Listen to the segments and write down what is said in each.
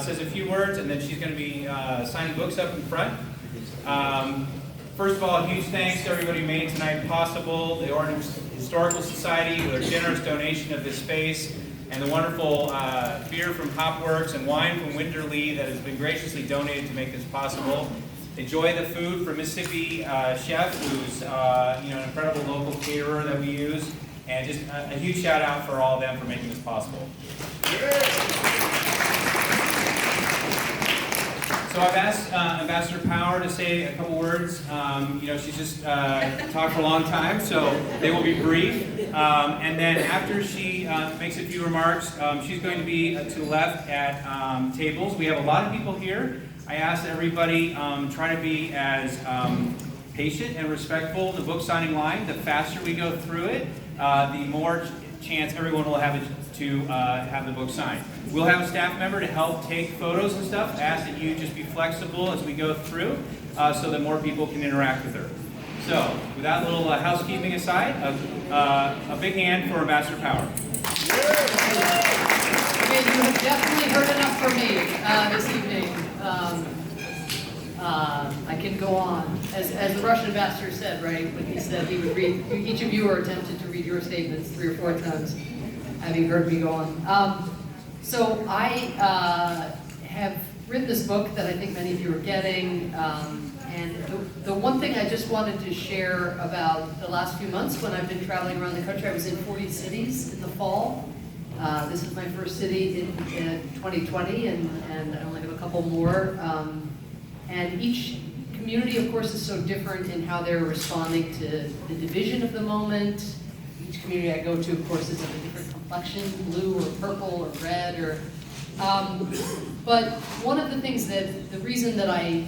says a few words, and then she's going to be signing books up in front. First of all, a huge thanks to everybody who made tonight possible, the Oregon Historical Society with their generous donation of this space, and the wonderful beer from Hopworks and wine from Winterlee that has been graciously donated to make this possible. Enjoy the food from Mississippi Chef, who's an incredible local caterer that we use, and just a huge shout out for all of them for making this possible. So I've asked Ambassador Power to say a couple words. She's just talked for a long time, so they will be brief. And then after she makes a few remarks, she's going to be to the left at tables. We have a lot of people here. I asked that everybody try to be as patient and respectful in the book signing line. The faster we go through it, the more chance everyone will have to have the book signed. We'll have a staff member to help take photos and stuff. I ask that you just be flexible as we go through so that more people can interact with her. So, with that little housekeeping aside, a big hand for Ambassador Power. Okay, you have definitely heard enough from me this evening. I can go on. As the Russian ambassador said, right, when he said he would read, each of you are tempted to read your statements 3 or 4 times, having heard me go on. So I have written this book that I think many of you are getting, and the one thing I just wanted to share about the last few months when I've been traveling around the country, I was in 40 cities in the fall. This is my first city in 2020, and I only have a couple more. And each community, of course, is so different in how they're responding to the division of the moment. Each community I go to, of course, is of a different complexion, blue or purple or red. But one of the things the reason that I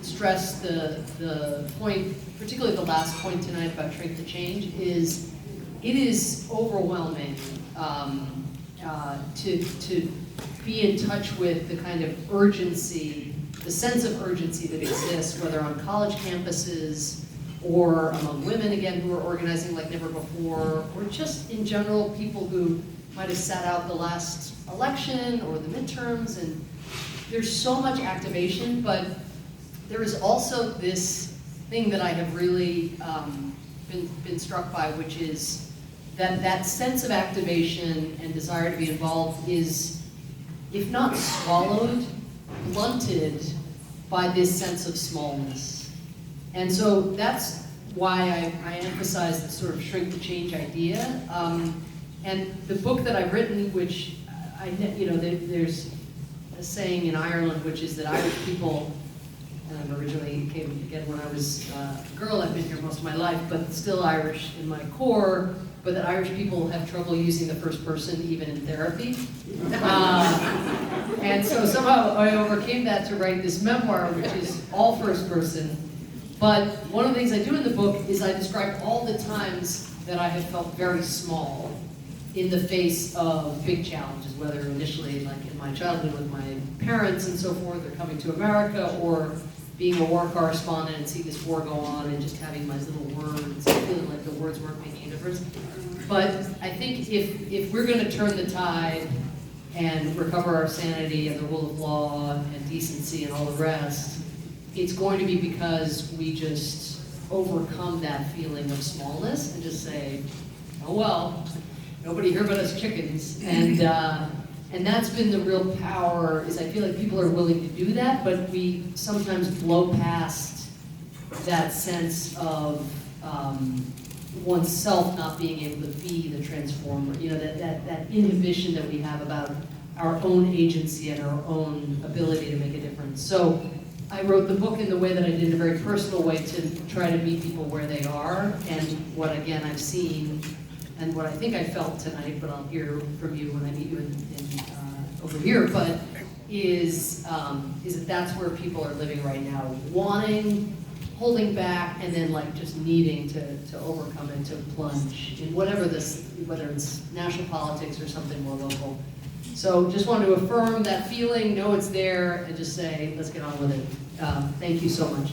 stress the point, particularly the last point tonight about Shrink to Change, is it is overwhelming to be in touch with the kind of urgency, the sense of urgency that exists, whether on college campuses or among women, again, who are organizing like never before, or just in general, people who might have sat out the last election or the midterms, and there's so much activation, but there is also this thing that I have really been struck by, which is that sense of activation and desire to be involved is, if not swallowed, blunted by this sense of smallness. And so that's why I emphasize the sort of shrink to change idea. And the book that I've written, which there's a saying in Ireland, which is that Irish people, and I originally came again when I was a girl, I've been here most of my life, but still Irish in my core, but that Irish people have trouble using the first person even in therapy. And so somehow I overcame that to write this memoir, which is all first person. But one of the things I do in the book is I describe all the times that I have felt very small in the face of big challenges, whether initially like in my childhood with my parents and so forth, or coming to America, or being a war correspondent and see this war go on and just having my little words, feeling like the words weren't making a difference. But I think if we're going to turn the tide and recover our sanity and the rule of law and decency and all the rest, it's going to be because we just overcome that feeling of smallness and just say, oh well, nobody here but us chickens. And that's been the real power, is I feel like people are willing to do that, but we sometimes blow past that sense of oneself not being able to be the transformer, that inhibition that we have about our own agency and our own ability to make a difference. So I wrote the book in the way that I did, in a very personal way, to try to meet people where they are, and what, again, I've seen, and what I think I felt tonight, but I'll hear from you when I meet you over here, but is that that's where people are living right now, wanting, holding back, and then like just needing to overcome it, to plunge in whatever whether it's national politics or something more local. So just wanted to affirm that feeling, know it's there, and just say, let's get on with it. Thank you so much.